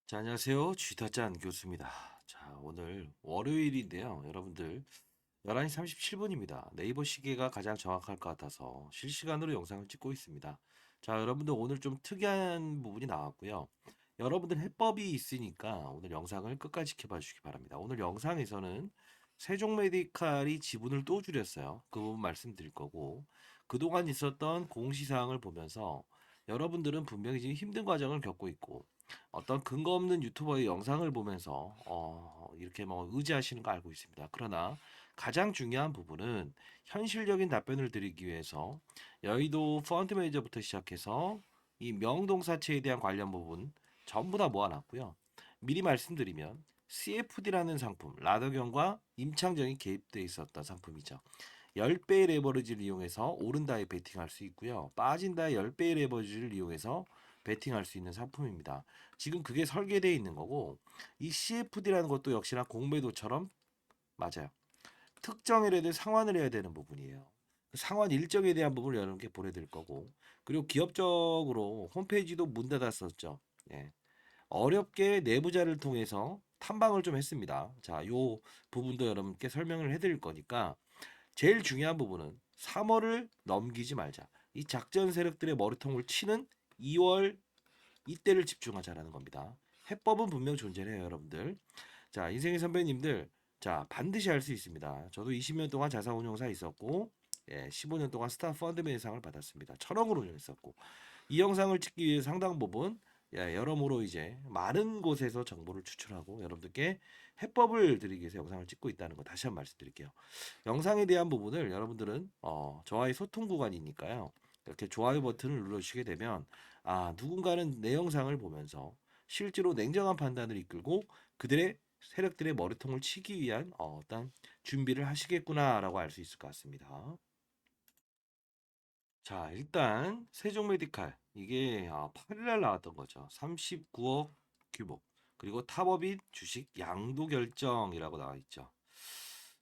자, 안녕하세요. 쥐다짠 교수입니다. 자, 오늘 월요일인데요. 여러분들 11시 37분입니다. 네이버 시계가 가장 정확할 것 같아서 실시간으로 영상을 찍고 있습니다. 자, 여러분들 오늘 좀 특이한 부분이 나왔고요. 여러분들 해법이 있으니까 오늘 영상을 끝까지 지켜봐 주시기 바랍니다. 오늘 영상에서는 세종 메디칼이 지분을 또 줄였어요. 그 부분 말씀드릴 거고, 그동안 있었던 공시사항을 보면서 여러분들은 분명히 지금 힘든 과정을 겪고 있고, 어떤 근거 없는 유튜버의 영상을 보면서 이렇게 뭐 의지하시는 거 알고 있습니다. 그러나 가장 중요한 부분은 현실적인 답변을 드리기 위해서 여의도 펀드 매니저부터 시작해서 이 명동사채에 대한 관련 부분 전부 다 모아놨고요. 미리 말씀드리면 CFD라는 상품, 라더경과 임창정이 개입돼 있었던 상품이죠. 10배의 레버리지를 이용해서 오른다에 베팅할 수 있고요. 빠진다에 10배의 레버리지를 이용해서 베팅할 수 있는 상품입니다. 지금 그게 설계되어 있는 거고, 이 CFD라는 것도 역시나 공매도처럼 맞아요. 특정 일에 상환을 해야 되는 부분이에요. 그 상환 일정에 대한 부분을 여러분께 보내드릴 거고, 그리고 기업적으로 홈페이지도 문 닫았었죠. 예. 어렵게 내부자를 통해서 탐방을 좀 했습니다. 자, 요 부분도 여러분께 설명을 해드릴 거니까 제일 중요한 부분은 3월을 넘기지 말자. 이 작전 세력들의 머리통을 치는 2월 이때를 집중하자라는 겁니다. 해법은 분명 존재해요, 여러분들. 자, 인생의 선배님들, 자, 반드시 할 수 있습니다. 저도 20년 동안 자산운용사 있었고, 15년 동안 스타 펀드맨상을 받았습니다. 1,000억을 운용했었고, 이 영상을 찍기 위해 상당 부분, 여러모로 이제 많은 곳에서 정보를 추출하고 여러분들께 해법을 드리기 위해서 영상을 찍고 있다는 거 다시 한번 말씀드릴게요. 영상에 대한 부분을 여러분들은 저와의 소통 구간이니까요. 이렇게 좋아요 버튼을 눌러주시게 되면 누군가는 내 영상을 보면서 실제로 냉정한 판단을 이끌고 그들의 세력들의 머리통을 치기 위한 어떤 준비를 하시겠구나라고 알 수 있을 것 같습니다. 자, 일단 세종 메디칼 이게 8일 날 나왔던 거죠. 39억 규모. 그리고 타법인 주식 양도 결정이라고 나와 있죠.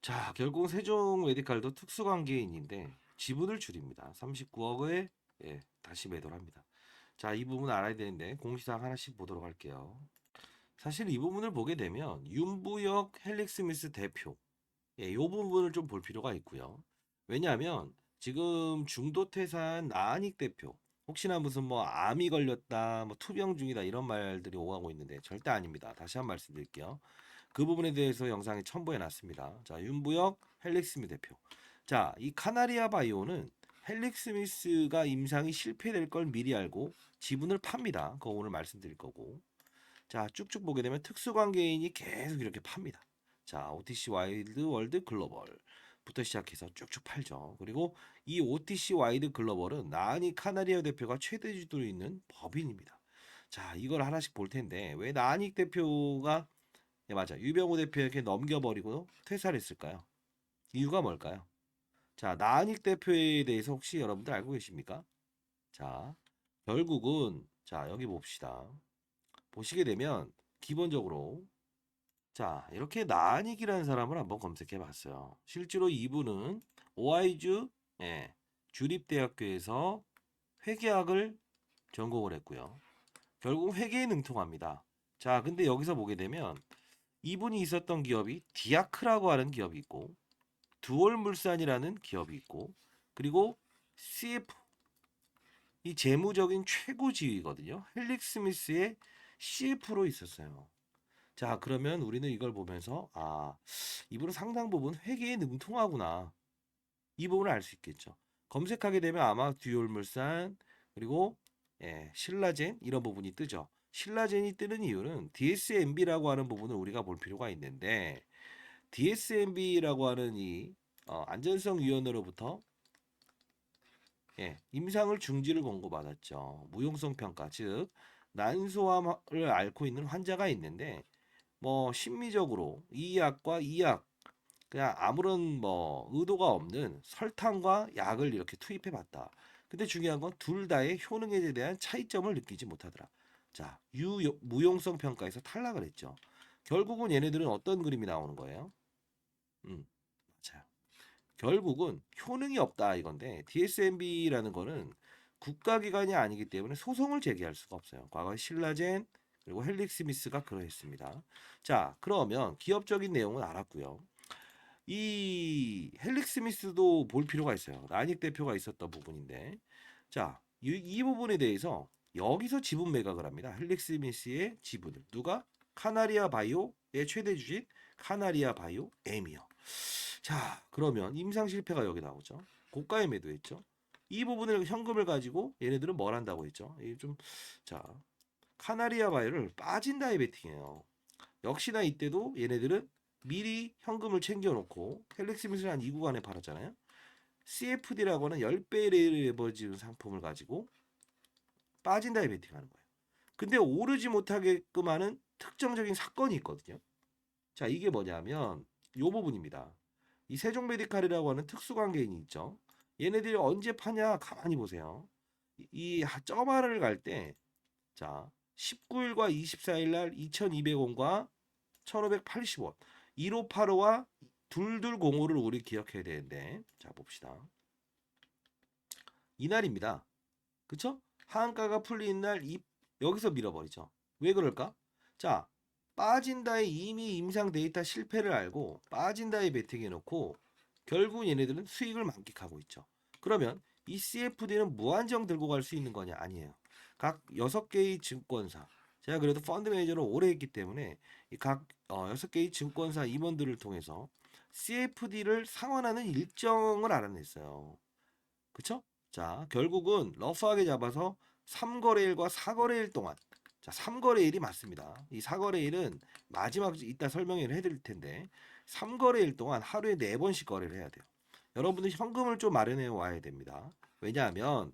자, 결국 세종 메디칼도 특수관계인인데 지분을 줄입니다. 39억에 다시 매도를 합니다. 자, 이 부분 알아야 되는데 공시사항 하나씩 보도록 할게요. 사실 이 부분을 보게 되면 윤부역 헬릭스미스 대표 이 부분을 좀 볼 필요가 있고요. 왜냐하면 지금 중도태산 나한익 대표 혹시나 무슨 뭐 암이 걸렸다, 뭐 투병 중이다 이런 말들이 오가고 있는데 절대 아닙니다. 다시 한 번 말씀드릴게요. 그 부분에 대해서 영상에 첨부해 놨습니다. 자, 윤부역 헬릭스미 대표. 자, 이 카나리아 바이오는 헬릭스미스가 임상이 실패될 걸 미리 알고 지분을 팝니다. 그거 오늘 말씀드릴 거고. 자, 쭉쭉 보게 되면 특수관계인이 계속 이렇게 팝니다. 자, OTC 와이드 월드 글로벌부터 시작해서 쭉쭉 팔죠. 그리고 이 OTC 와이드 글로벌은 나은이 카나리아 대표가 최대 주도로 있는 법인입니다. 자, 이걸 하나씩 볼 텐데 왜 나은익 대표가 맞아 유병우 대표에게 넘겨버리고 퇴사를 했을까요? 이유가 뭘까요? 자, 나은익 대표에 대해서 혹시 여러분들 알고 계십니까? 자, 결국은 자 여기 봅시다. 보시게 되면 기본적으로 자, 이렇게 나은익이라는 사람을 한번 검색해 봤어요. 실제로 이분은 오하이주 주립대학교에서 회계학을 전공을 했고요. 결국 회계에 능통합니다. 자, 근데 여기서 보게 되면 이분이 있었던 기업이 디아크라고 하는 기업이 있고 두올물산이라는 기업이 있고 그리고 CF 이 재무적인 최고 지위거든요. 헬릭 스미스의 CF로 있었어요. 자, 그러면 우리는 이걸 보면서 이분은 상당 부분 회계에 능통하구나. 이 부분을 알 수 있겠죠. 검색하게 되면 아마 듀얼물산 그리고 신라젠 이런 부분이 뜨죠. 신라젠이 뜨는 이유는 DSMB라고 하는 부분을 우리가 볼 필요가 있는데 DSMB라고 하는 이 안전성위원회로부터 임상을 중지를 권고받았죠. 무용성 평가 즉 난소암을 앓고 있는 환자가 있는데 뭐 심미적으로 이 약과 이 약 그냥 아무런 뭐 의도가 없는 설탕과 약을 이렇게 투입해 봤다. 근데 중요한 건 둘 다의 효능에 대한 차이점을 느끼지 못하더라. 자, 무용성 평가에서 탈락을 했죠. 결국은 얘네들은 어떤 그림이 나오는 거예요? 맞아요. 결국은 효능이 없다 이건데 DSMB라는 거는 국가기관이 아니기 때문에 소송을 제기할 수가 없어요. 과거에 신라젠 그리고 헬릭 스미스가 그러했습니다. 자, 그러면 기업적인 내용은 알았고요. 이 헬릭 스미스도 볼 필요가 있어요. 라닉 대표가 있었던 부분인데, 자, 이 부분에 대해서 여기서 지분 매각을 합니다. 헬릭 스미스의 지분을 누가? 카나리아 바이오의 최대 주식 카나리아 바이오 M이요. 자, 그러면 임상 실패가 여기 나오죠. 고가에 매도했죠. 이 부분을 현금을 가지고 얘네들은 뭘 한다고 했죠? 자, 카나리아 바이오를 빠진 다이 베팅해요. 역시나 이때도 얘네들은 미리 현금을 챙겨놓고 헬릭 스미스를 한 2구간에 팔았잖아요. CFD라고 하는 10배 레버리지 상품을 가지고 빠진 다이 베팅하는 거예요. 근데 오르지 못하게끔 하는 특정적인 사건이 있거든요. 자, 이게 뭐냐면 요 부분입니다. 이 세종메디칼이라고 하는 특수관계인이 있죠. 얘네들이 언제 파냐? 가만히 보세요. 이 점화를 갈 때, 자, 19일과 24일 날 2,200원과 1,580원, 1585와 2205를 우리 기억해야 되는데, 자, 봅시다. 이날입니다. 그쵸? 하한가가 풀리는 날 여기서 밀어버리죠. 왜 그럴까? 자, 빠진다에 이미 임상 데이터 실패를 알고 빠진다에 베팅해놓고 결국 얘네들은 수익을 만끽하고 있죠. 그러면 이 CFD는 무한정 들고 갈 수 있는 거냐? 아니에요. 각 6개의 증권사, 제가 그래도 펀드 매니저를 오래 했기 때문에 각 6개의 증권사 임원들을 통해서 CFD를 상환하는 일정을 알아냈어요. 그쵸? 자, 결국은 러프하게 잡아서 3거래일과 4거래일 동안, 자, 3거래일이 맞습니다. 이 4거래일은 마지막 이따 설명을 해드릴 텐데 3거래일 동안 하루에 4번씩 거래를 해야 돼요. 여러분들 현금을 좀 마련해 와야 됩니다. 왜냐하면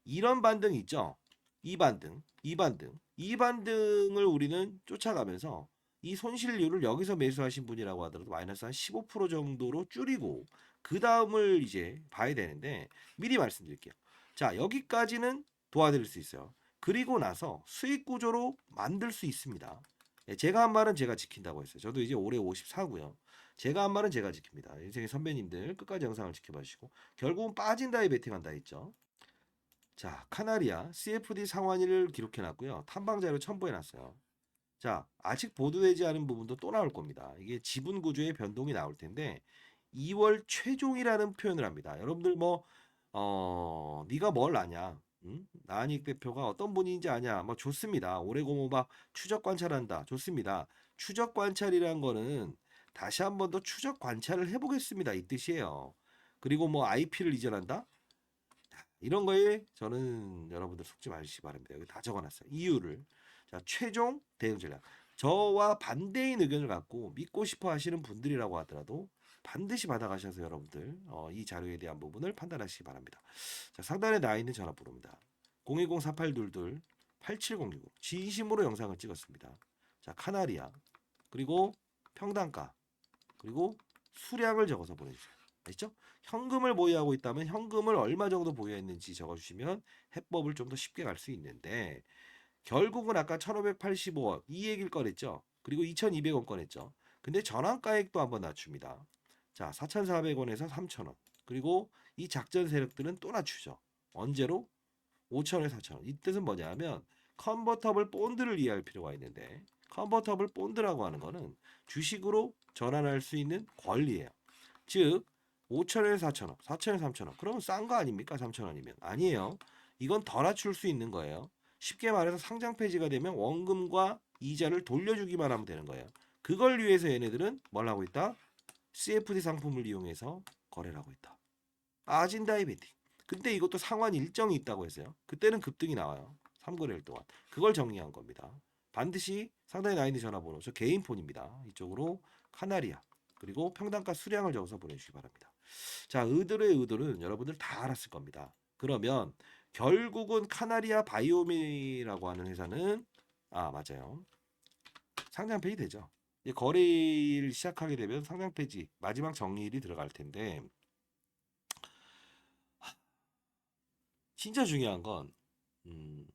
이런 반등 있죠? 이 반등, 이 반등, 이 반등을 우리는 쫓아가면서 이 손실률을 여기서 매수하신 분이라고 하더라도 마이너스 한 15% 정도로 줄이고 그 다음을 이제 봐야 되는데 미리 말씀드릴게요. 자, 여기까지는 도와드릴 수 있어요. 그리고 나서 수익 구조로 만들 수 있습니다. 예, 제가 한 말은 제가 지킨다고 했어요. 저도 이제 올해 54고요. 제가 한 말은 제가 지킵니다. 인생의 선배님들 끝까지 영상을 지켜봐 주시고 결국은 빠진다에 베팅한다 했죠. 자, 카나리아 CFD 상환일을 기록해 놨고요. 탐방 자료 첨부해 놨어요. 자, 아직 보도되지 않은 부분도 또 나올 겁니다. 이게 지분 구조의 변동이 나올 텐데 2월 최종이라는 표현을 합니다. 여러분들 네가 뭘 아냐? 응? 나한익 대표가 어떤 분인지 아냐? 뭐 좋습니다. 오래고모 막 추적 관찰한다. 좋습니다. 추적 관찰이란 거는 다시 한 번 더 추적 관찰을 해보겠습니다. 이 뜻이에요. 그리고 뭐 IP를 이전한다? 이런 거에 저는 여러분들 속지 마시기 바랍니다. 여기 다 적어놨어요. 이유를. 자, 최종 대응 전략. 저와 반대인 의견을 갖고 믿고 싶어 하시는 분들이라고 하더라도 반드시 받아가셔서 여러분들 이 자료에 대한 부분을 판단하시기 바랍니다. 자, 상단에 나와 있는 전화번호입니다. 010-4822-8706 진심으로 영상을 찍었습니다. 자, 카나리아 그리고 평단가 그리고 수량을 적어서 보내주세요. 아시죠? 현금을 보유하고 있다면 현금을 얼마 정도 보유했는지 적어주시면 해법을 좀 더 쉽게 갈 수 있는데 결국은 아까 1,585원 이 얘기를 꺼냈죠. 그리고 2,200원 꺼냈죠. 근데 전환가액도 한번 낮춥니다. 자, 4,400원에서 3,000원. 그리고 이 작전 세력들은 또 낮추죠. 언제로? 5,000원에서 4,000원. 이 뜻은 뭐냐면 컨버터블 본드를 이해할 필요가 있는데 컨버터블 본드라고 하는 거는 주식으로 전환할 수 있는 권리예요. 즉 5,000원에 4,000원, 4,000원에 3,000원. 그러면 싼 거 아닙니까? 3,000원이면. 아니에요. 이건 더 낮출 수 있는 거예요. 쉽게 말해서 상장 폐지가 되면 원금과 이자를 돌려주기만 하면 되는 거예요. 그걸 위해서 얘네들은 뭘 하고 있다? CFD 상품을 이용해서 거래를 하고 있다. 빠진 다이베팅. 근데 이것도 상환 일정이 있다고 했어요. 그때는 급등이 나와요. 3거래일 동안. 그걸 정리한 겁니다. 반드시 상단에 나 있는 전화번호, 저 개인 폰입니다. 이쪽으로 카나리아 그리고 평단가 수량을 적어서 보내주시기 바랍니다. 자, 의도의 의도는 여러분들 다 알았을 겁니다. 그러면 결국은 카나리아 바이오미라고 하는 회사는 맞아요. 상장 폐지 되죠. 이제 거래일 시작하게 되면 상장 폐지 마지막 정리일이 들어갈 텐데 진짜 중요한 건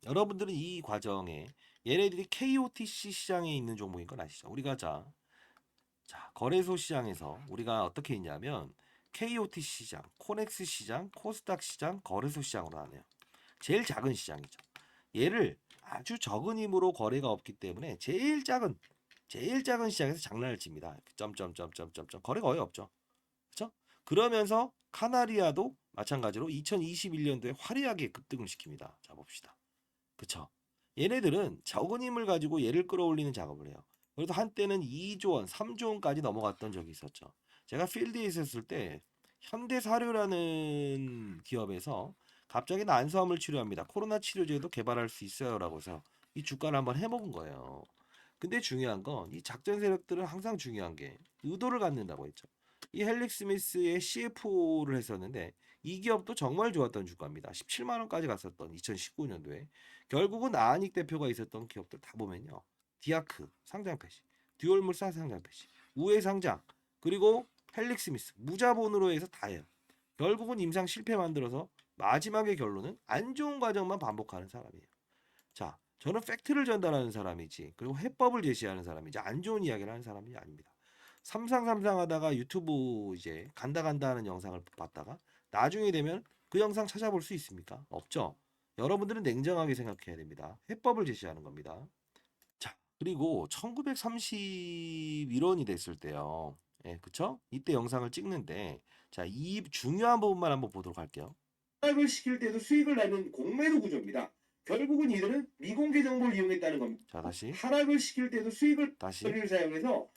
여러분들은 이 과정에 얘네들이 KOTC 시장에 있는 종목인 건 아시죠? 우리가 자, 거래소 시장에서 우리가 어떻게 있냐면 KOTC 시장, 코넥스 시장, 코스닥 시장, 거래소 시장으로 나뉘어요. 제일 작은 시장이죠. 얘를 아주 적은 힘으로 거래가 없기 때문에 제일 작은 시장에서 장난을 칩니다. 점점점점점점 거래가 거의 없죠. 그렇죠? 그러면서 카나리아도 마찬가지로 2021년도에 화려하게 급등을 시킵니다. 자 봅시다. 그쵸? 얘네들은 적은 힘을 가지고 얘를 끌어올리는 작업을 해요. 그래도 한때는 2조 원, 3조 원까지 넘어갔던 적이 있었죠. 제가 필드에 있었을 때 현대사료라는 기업에서 갑자기 난소암을 치료합니다. 코로나 치료제도 개발할 수 있어요라고 해서 이 주가를 한번 해먹은 거예요. 근데 중요한 건 이 작전 세력들은 항상 중요한 게 의도를 갖는다고 했죠. 이 헬릭 스미스의 CFO를 했었는데 이 기업도 정말 좋았던 주가입니다. 17만 원까지 갔었던 2019년도에 결국은 아하닉 대표가 있었던 기업들 다 보면요. 디아크 상장 폐지, 듀얼물산 상장 폐지, 우회 상장, 그리고 헬릭 스미스 무자본으로 해서 다 해요. 결국은 임상 실패 만들어서 마지막의 결론은 안 좋은 과정만 반복하는 사람이에요. 자, 저는 팩트를 전달하는 사람이지, 그리고 해법을 제시하는 사람이지, 안 좋은 이야기를 하는 사람이 아닙니다. 삼상삼상 하다가 유튜브 이제 간다 간다 하는 영상을 봤다가 나중에 되면 그 영상 찾아볼 수 있습니까? 없죠. 여러분들은 냉정하게 생각해야 됩니다. 해법을 제시하는 겁니다. 자, 그리고 1931원이 됐을 때요. 예, 그쵸? 이때 영상을 찍는데, 자, 이 중요한 부분만 한번 보도록 할게요. 하락을 시킬 때도 수익을 내는 공매도 구조입니다. 결국은 이들은 미공개 정보를 이용했다는 겁니다. 자, 다시. 하락을 시킬 때도 수익을 다시. 레버리를 사용해서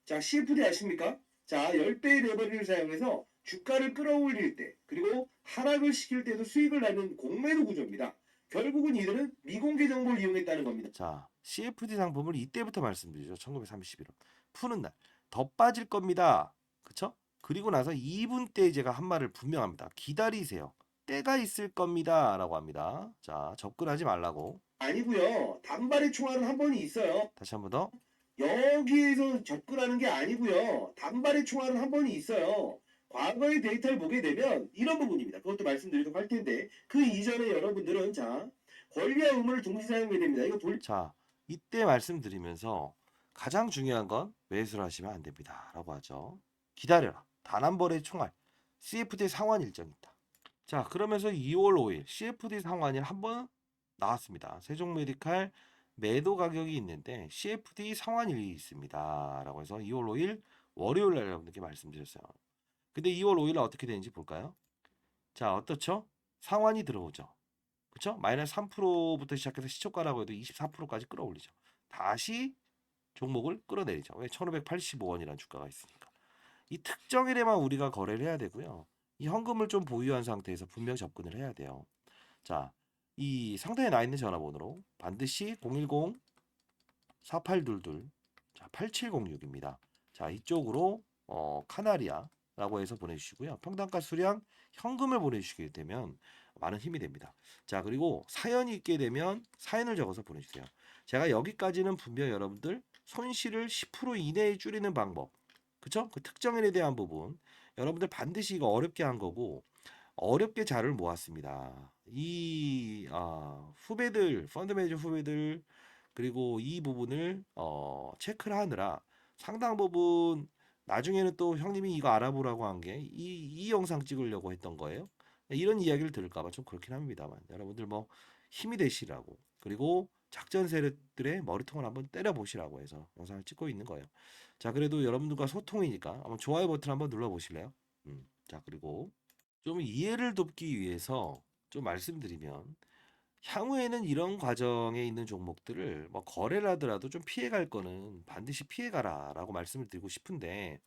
자, CFD 아십니까? 자, 10배의 레버리를 사용해서 주가를 끌어올릴 때 그리고 하락을 시킬 때도 수익을 내는 공매도 구조입니다. 결국은 이들은 미공개 정보를 이용했다는 겁니다. 자, CFD 상품을 이때부터 말씀드리죠. 1931원. 푸는 날. 더 빠질 겁니다. 그쵸? 그리고 나서 2분 때 제가 한 말을 분명합니다. 기다리세요. 때가 있을 겁니다. 라고 합니다. 자, 접근하지 말라고. 아니고요. 단발의 총알은 한 번이 있어요. 다시 한 번 더. 여기에서 접근하는 게 아니고요. 단발의 총알은 한 번이 있어요. 과거의 데이터를 보게 되면 이런 부분입니다. 그것도 말씀드리도록 할 텐데 그 이전에 여러분들은 자 권리와 의무를 동시 사용해야 됩니다. 이거 자, 이때 말씀드리면서 가장 중요한 건 매수를 하시면 안 됩니다. 라고 하죠. 기다려라. 단 한 벌의 총알. CFD 상환 일정이 있다. 자, 그러면서 2월 5일 CFD 상환이 한 번 나왔습니다. 세종메디칼 매도 가격이 있는데 CFD 상환일이 있습니다. 라고 해서 2월 5일 월요일 날 여러분들께 말씀드렸어요. 근데 2월 5일 날 어떻게 되는지 볼까요? 자, 어떻죠? 상환이 들어오죠. 그쵸? 마이너스 3%부터 시작해서 시초가라고 해도 24%까지 끌어올리죠. 다시 종목을 끌어내리죠. 왜? 1585원이라는 주가가 있으니까. 이 특정일에만 우리가 거래를 해야 되고요. 이 현금을 좀 보유한 상태에서 분명 접근을 해야 돼요. 자, 이 상단에 나 있는 전화번호로 반드시 010-4822 자, 8706입니다. 자, 이쪽으로 카나리아라고 해서 보내주시고요. 평단가 수량 현금을 보내주시게 되면 많은 힘이 됩니다. 자, 그리고 사연이 있게 되면 사연을 적어서 보내주세요. 제가 여기까지는 분명 여러분들 손실을 10% 이내에 줄이는 방법, 그쵸? 그 특정인에 대한 부분 여러분들 반드시 이거 어렵게 한 거고 어렵게 자료를 모았습니다. 이 후배들, 펀드 매니저 후배들 그리고 이 부분을 체크를 하느라 상당 부분 나중에는 또 형님이 이거 알아보라고 한 게 이 영상 찍으려고 했던 거예요. 이런 이야기를 들을까봐 좀 그렇긴 합니다만 여러분들 뭐 힘이 되시라고 그리고 작전 세력들의 머리통을 한번 때려 보시라고 해서 영상을 찍고 있는 거예요. 자, 그래도 여러분들과 소통이니까 한번 좋아요 버튼 한번 눌러 보실래요? 자, 그리고 좀 이해를 돕기 위해서 좀 말씀드리면 향후에는 이런 과정에 있는 종목들을 뭐 거래를 하더라도 좀 피해갈 거는 반드시 피해가라라고 말씀을 드리고 싶은데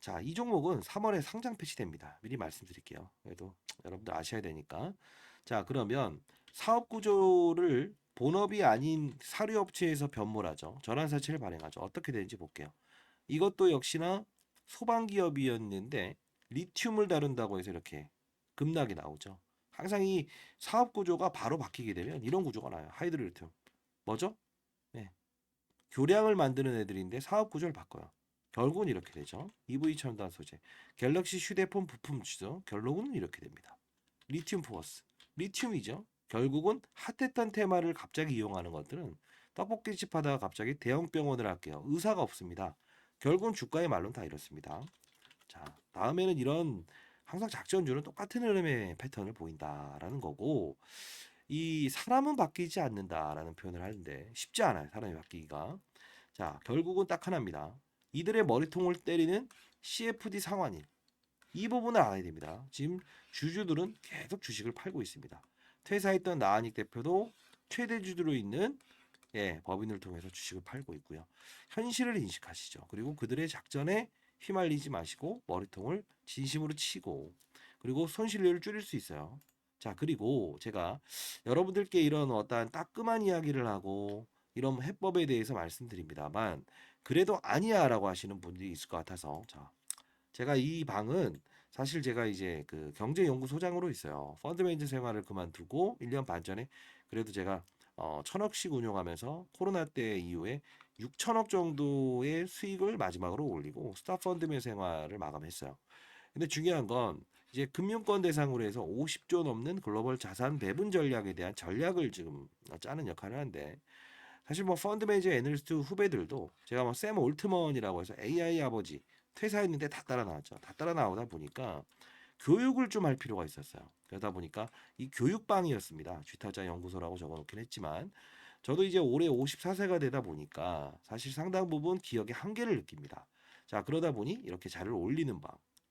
자, 이 종목은 3월에 상장 폐지됩니다. 미리 말씀드릴게요. 그래도 여러분들 아셔야 되니까. 자, 그러면 사업 구조를 본업이 아닌 사료업체에서 변모하죠. 전환사채를 발행하죠. 어떻게 되는지 볼게요. 이것도 역시나 소방기업이었는데 리튬을 다룬다고 해서 이렇게 급락이 나오죠. 항상 이 사업 구조가 바로 바뀌게 되면 이런 구조가 나요. 하이드로리튬. 뭐죠? 네. 교량을 만드는 애들인데 사업 구조를 바꿔요. 결국은 이렇게 되죠. EV 첨단 소재. 갤럭시 휴대폰 부품 주죠. 결론은 이렇게 됩니다. 리튬 포어스. 리튬이죠. 결국은 핫했던 테마를 갑자기 이용하는 것들은 떡볶이집 하다가 갑자기 대형 병원을 할게요. 의사가 없습니다. 결국은 주가의 말론 다 이렇습니다. 자, 다음에는 이런 항상 작전주는 똑같은 흐름의 패턴을 보인다라는 거고 이 사람은 바뀌지 않는다라는 표현을 하는데 쉽지 않아요. 사람이 바뀌기가. 자, 결국은 딱 하나입니다. 이들의 머리통을 때리는 CFD 상환인. 이 부분을 알아야 됩니다. 지금 주주들은 계속 주식을 팔고 있습니다. 퇴사했던 나한익 대표도 최대 주주로 있는 법인을 통해서 주식을 팔고 있고요. 현실을 인식하시죠. 그리고 그들의 작전에 휘말리지 마시고 머리통을 진심으로 치고 그리고 손실률을 줄일 수 있어요. 자, 그리고 제가 여러분들께 이런 어떠한 따끔한 이야기를 하고 이런 해법에 대해서 말씀드립니다만 그래도 아니야라고 하시는 분들이 있을 것 같아서 자, 제가 이 방은 사실 제가 이제 그 경제연구소장으로 있어요. 펀드 매니저 생활을 그만두고 1년 반 전에 그래도 제가 1000억씩 운용하면서 코로나 때 이후에 6천억 정도의 수익을 마지막으로 올리고 스타펀드 매 생활을 마감했어요. 근데 중요한 건 이제 금융권 대상으로 해서 50조 넘는 글로벌 자산 배분 전략에 대한 전략을 지금 짜는 역할을 하는데 사실 뭐 펀드 매니저 애널리스트 후배들도 제가 뭐 샘 올트먼이라고 해서 AI 아버지 퇴사했는데 다 따라 나왔죠. 다 따라 나오다 보니까 교육을 좀 할 필요가 있었어요. 그러다 보니까 이 교육방이었습니다. 쥐타자 연구소라고 적어놓긴 했지만 저도 이제 올해 54세가 되다 보니까 사실 상당 부분 기억의 한계를 느낍니다. 자, 그러다 보니 이렇게 자료를 올리는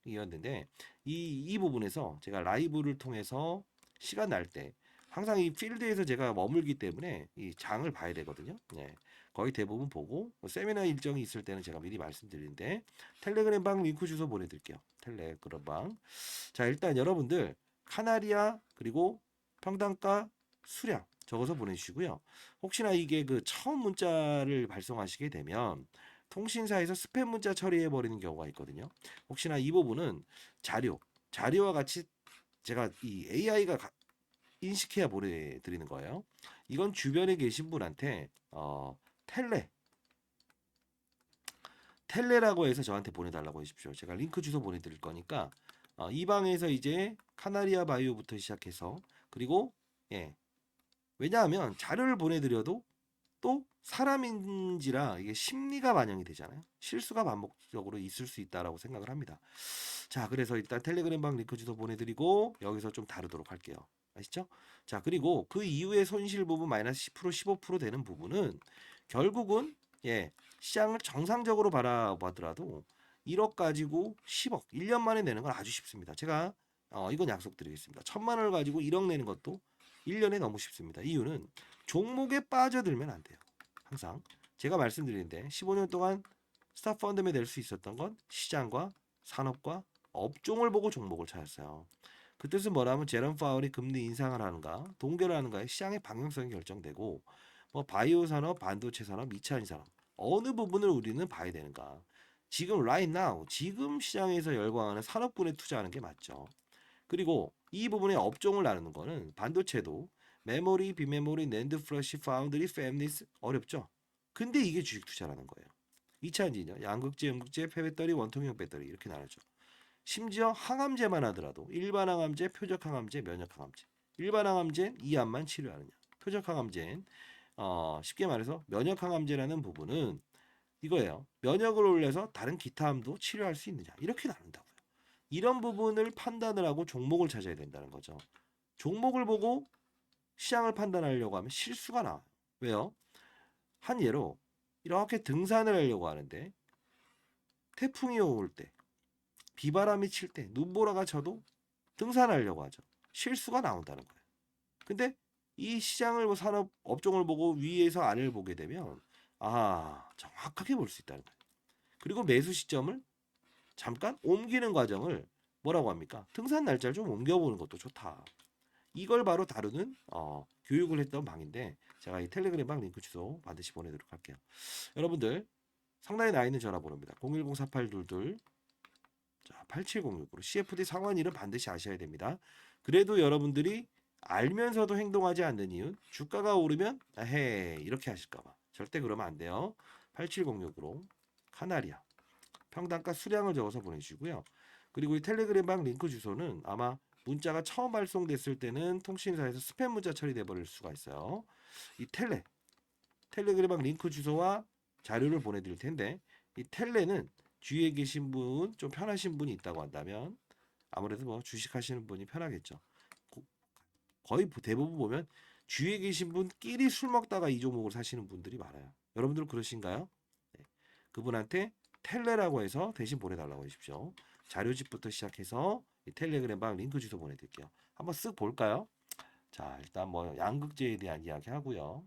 방이었는데 이 부분에서 제가 라이브를 통해서 시간 날 때 항상 이 필드에서 제가 머물기 때문에 이 장을 봐야 되거든요. 네. 거의 대부분 보고 뭐 세미나 일정이 있을 때는 제가 미리 말씀드리는데 텔레그램 방 링크 주소 보내드릴게요. 텔레그램 방. 자, 일단 여러분들 카나리아 그리고 평단가 수량 적어서 보내주시고요. 혹시나 이게 그 처음 문자를 발송하시게 되면 통신사에서 스팸 문자 처리해 버리는 경우가 있거든요. 혹시나 이 부분은 자료와 같이 제가 이 AI가 인식해야 보내드리는 거예요. 이건 주변에 계신 분한테 텔레 텔레라고 해서 저한테 보내달라고 하십시오. 제가 링크 주소 보내드릴 거니까 이 방에서 이제 카나리아 바이오부터 시작해서 그리고 예 왜냐하면 자료를 보내드려도 또 사람인지라 이게 심리가 반영이 되잖아요. 실수가 반복적으로 있을 수 있다라고 생각을 합니다. 자, 그래서 일단 텔레그램 방 링크 주소 보내드리고 여기서 좀 다루도록 할게요. 아시죠? 자, 그리고 그 이후에 손실 부분 마이너스 10% 15% 되는 부분은 결국은 시장을 정상적으로 바라보더라도 1억 가지고 10억 1년 만에 내는 건 아주 쉽습니다. 제가 이건 약속드리겠습니다. 1000만 원을 가지고 1억 내는 것도 1년에 너무 쉽습니다. 이유는 종목에 빠져들면 안 돼요. 항상 제가 말씀드리는데 15년 동안 스타펀드에 낼 수 있었던 건 시장과 산업과 업종을 보고 종목을 찾았어요. 그 뜻은 뭐라면 제롬 파월이 금리 인상을 하는가 동결을 하는가에 시장의 방향성이 결정되고 뭐 바이오 산업, 반도체 산업, 2차 산업 어느 부분을 우리는 봐야 되는가. 지금 right now 지금 시장에서 열광하는 산업군에 투자하는 게 맞죠. 그리고 이 부분의 업종을 나누는 거는 반도체도 메모리, 비메모리, 낸드 플러시, 파운드리, 팹리스 어렵죠. 근데 이게 주식 투자라는 거예요. 2차 전지는요. 양극재, 음극재, 폐배터리, 원통형 배터리 이렇게 나누죠. 심지어 항암제만 하더라도 일반 항암제, 표적 항암제, 면역 항암제. 일반 항암제는 이 암만 치료하느냐. 표적 항암제는 쉽게 말해서 면역 항암제라는 부분은 이거예요. 면역을 올려서 다른 기타 암도 치료할 수 있느냐. 이렇게 나눈다고요. 이런 부분을 판단을 하고 종목을 찾아야 된다는 거죠. 종목을 보고 시장을 판단하려고 하면 실수가 나와요. 왜요? 한 예로 이렇게 등산을 하려고 하는데 태풍이 올 때, 비바람이 칠 때, 눈보라가 쳐도 등산하려고 하죠. 실수가 나온다는 거예요. 근데 이 시장을 산업 업종을 보고 위에서 아래를 보게 되면 정확하게 볼 수 있다는 거예요. 그리고 매수 시점을 잠깐 옮기는 과정을 뭐라고 합니까? 등산 날짜를 좀 옮겨보는 것도 좋다. 이걸 바로 다루는 교육을 했던 방인데 제가 이 텔레그램 방 링크 주소 반드시 보내도록 할게요. 여러분들 상단에 나 있는 전화번호입니다. 010-4822 8706으로 CFD 상환일은 반드시 아셔야 됩니다. 그래도 여러분들이 알면서도 행동하지 않는 이유는 주가가 오르면 이렇게 하실까봐 절대 그러면 안 돼요. 8706으로 카나리아 평단가 수량을 적어서 보내주시고요. 그리고 이 텔레그램 방 링크 주소는 아마 문자가 처음 발송됐을 때는 통신사에서 스팸 문자 처리돼 버릴 수가 있어요. 이 텔레그램 방 링크 주소와 자료를 보내드릴 텐데 이 텔레는 주위에 계신 분 좀 편하신 분이 있다고 한다면 아무래도 뭐 주식하시는 분이 편하겠죠. 거의 대부분 보면 주위에 계신 분끼리 술 먹다가 이 종목을 사시는 분들이 많아요. 여러분들 그러신가요? 네. 그분한테 텔레라고 해서 대신 보내달라고 하십시오. 자료집부터 시작해서 이 텔레그램방 링크 주소 보내드릴게요. 한번 쓱 볼까요? 자, 일단 뭐 양극재에 대한 이야기 하고요.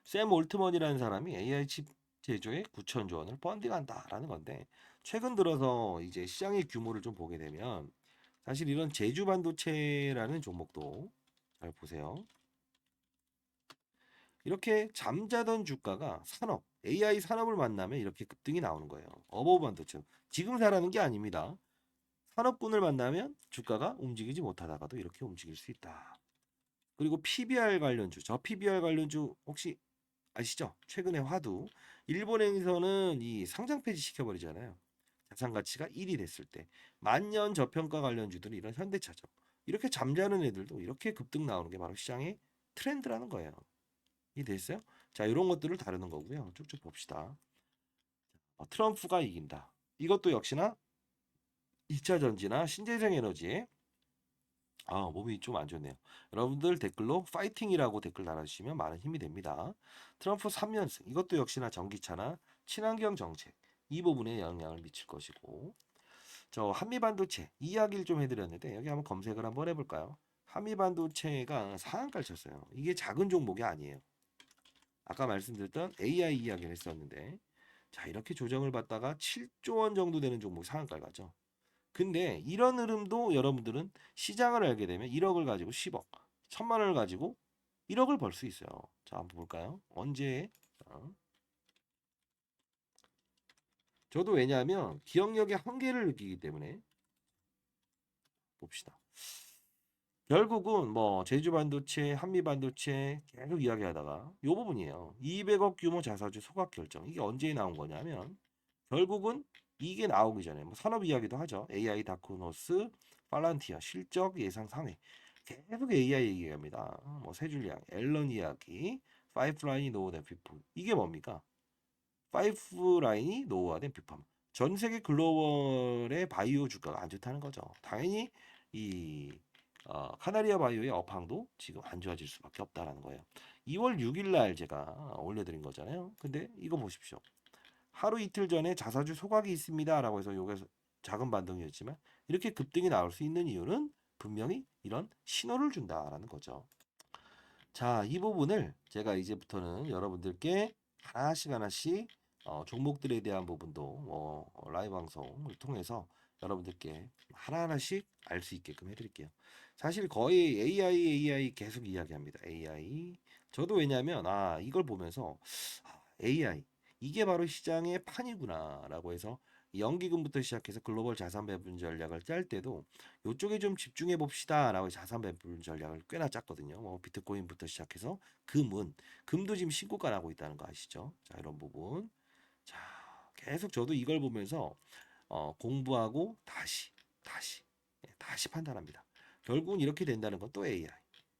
샘 올트먼이라는 사람이 AI 칩 제조에 9천조 원을 펀딩한다라는 건데, 최근 들어서 이제 시장의 규모를 좀 보게 되면 사실 이런 제주 반도체라는 종목도 잘 보세요. 이렇게 잠자던 주가가 산업, AI 산업을 만나면 이렇게 급등이 나오는 거예요. 어버브 반도체. 지금 사라는 게 아닙니다. 산업군을 만나면 주가가 움직이지 못하다가도 이렇게 움직일 수 있다. 그리고 PBR 관련주, 저 PBR 관련주 혹시 아시죠? 최근에 화두 일본에서는 이 상장 폐지 시켜버리잖아요. 자산 가치가 1이 됐을 때 만년 저평가 관련주들은 이런 현대차죠. 이렇게 잠자는 애들도 이렇게 급등 나오는 게 바로 시장의 트렌드라는 거예요. 이해됐어요? 자, 이런 것들을 다루는 거고요. 쭉쭉 봅시다. 트럼프가 이긴다. 이것도 역시나 2차 전지나 신재생 에너지에 몸이 좀 안 좋네요. 여러분들 댓글로 파이팅이라고 댓글 달아주시면 많은 힘이 됩니다. 트럼프 3연승 이것도 역시나 전기차나 친환경 정책 이 부분에 영향을 미칠 것이고, 저 한미반도체 이야기를 좀 해드렸는데 여기 한번 검색을 한번 해볼까요? 한미반도체가 상한가를 쳤어요. 이게 작은 종목이 아니에요. 아까 말씀드렸던 AI 이야기를 했었는데, 자 이렇게 조정을 받다가 7조 원 정도 되는 종목이 상한가를 가죠. 근데 이런 흐름도 여러분들은 시장을 알게 되면 1억을 가지고 10억, 1000만 원을 가지고 1억을 벌 수 있어요. 자, 한번 볼까요? 언제? 자, 저도 왜냐하면 기억력의 한계를 느끼기 때문에 봅시다. 결국은 뭐 제주 반도체, 한미 반도체 계속 이야기하다가 요 부분이에요. 200억 규모 자사주 소각 결정. 이게 언제 나온 거냐면 결국은 이게 나오기 전에 뭐 산업 이야기도 하죠. AI 다크노스, 팔란티아 실적 예상 상회. 계속 AI 얘기합니다. 뭐 세줄리앙, 앨런 이야기, 파이프라인이 노후된 비품. 이게 뭡니까? 파이프라인이 노후화된 비품. 전 세계 글로벌의 바이오 주가가 안 좋다는 거죠. 당연히 이 카나리아 바이오의 업황도 지금 안 좋아질 수밖에 없다라는 거예요. 2월 6일 날 제가 올려드린 거잖아요. 근데 이거 보십시오. 하루 이틀 전에 자사주 소각이 있습니다라고 해서 요게 작은 반등이었지만 이렇게 급등이 나올 수 있는 이유는 분명히 이런 신호를 준다라는 거죠. 자, 이 부분을 제가 이제부터는 여러분들께 하나씩 하나씩 종목들에 대한 부분도 라이브 방송을 통해서 여러분들께 하나하나씩 알 수 있게끔 해드릴게요. 사실 거의 AI 계속 이야기합니다. AI. 저도 왜냐하면 이걸 보면서 AI 이게 바로 시장의 판이구나라고 해서 연기금부터 시작해서 글로벌 자산 배분 전략을 짤 때도 요쪽에 좀 집중해 봅시다라고 자산 배분 전략을 꽤나 짰거든요. 뭐 비트코인부터 시작해서 금도 지금 신고가 나고 있다는 거 아시죠? 자, 이런 부분. 자, 계속 저도 이걸 보면서 공부하고 다시 판단합니다. 결국은 이렇게 된다는 건 또 AI.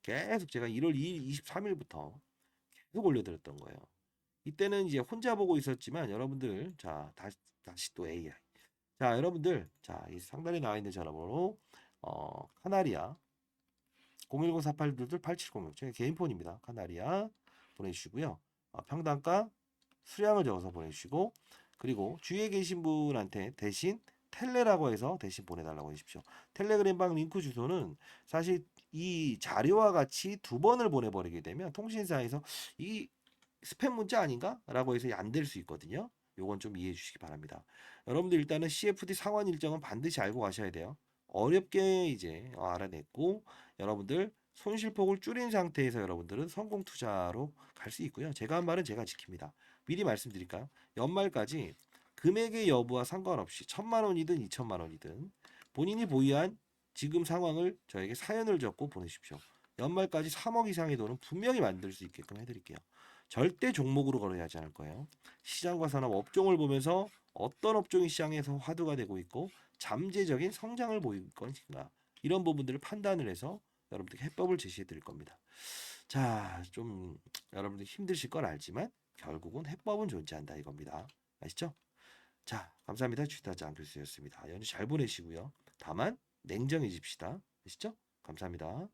계속 제가 1월 2일, 23일부터 계속 올려드렸던 거예요. 이때는 이제 혼자 보고 있었지만 여러분들 다시 또 AI. 자, 여러분들 이 상단에 나와 있는 전화번호 카나리아 010-4822-8706 제 개인 폰입니다. 카나리아 보내주시고요. 평단가 수량을 적어서 보내주시고, 그리고 주위에 계신 분한테 대신 텔레라고 해서 대신 보내달라고 하십시오. 텔레그램방 링크 주소는 사실 이 자료와 같이 두 번을 보내버리게 되면 통신사에서 이 스팸 문자 아닌가? 라고 해서 안 될 수 있거든요. 요건 좀 이해해 주시기 바랍니다. 여러분들 일단은 CFD 상환 일정은 반드시 알고 가셔야 돼요. 어렵게 이제 알아냈고 여러분들 손실폭을 줄인 상태에서 여러분들은 성공 투자로 갈 수 있고요. 제가 한 말은 제가 지킵니다. 미리 말씀드릴까요? 연말까지 금액의 여부와 상관없이 1,000만 원이든 2,000만 원이든 본인이 보유한 지금 상황을 저에게 사연을 적고 보내십시오. 연말까지 3억 이상의 돈은 분명히 만들 수 있게끔 해드릴게요. 절대 종목으로 거래하지 않을 거예요. 시장과 산업 업종을 보면서 어떤 업종이 시장에서 화두가 되고 있고 잠재적인 성장을 보일 것인가, 이런 부분들을 판단을 해서 여러분들께 해법을 제시해 드릴 겁니다. 자, 좀 여러분들 힘드실 건 알지만 결국은 해법은 존재한다 이겁니다. 아시죠? 자, 감사합니다. 주타장 교수였습니다. 연휴 잘 보내시고요. 다만 냉정해집시다. 아시죠? 감사합니다.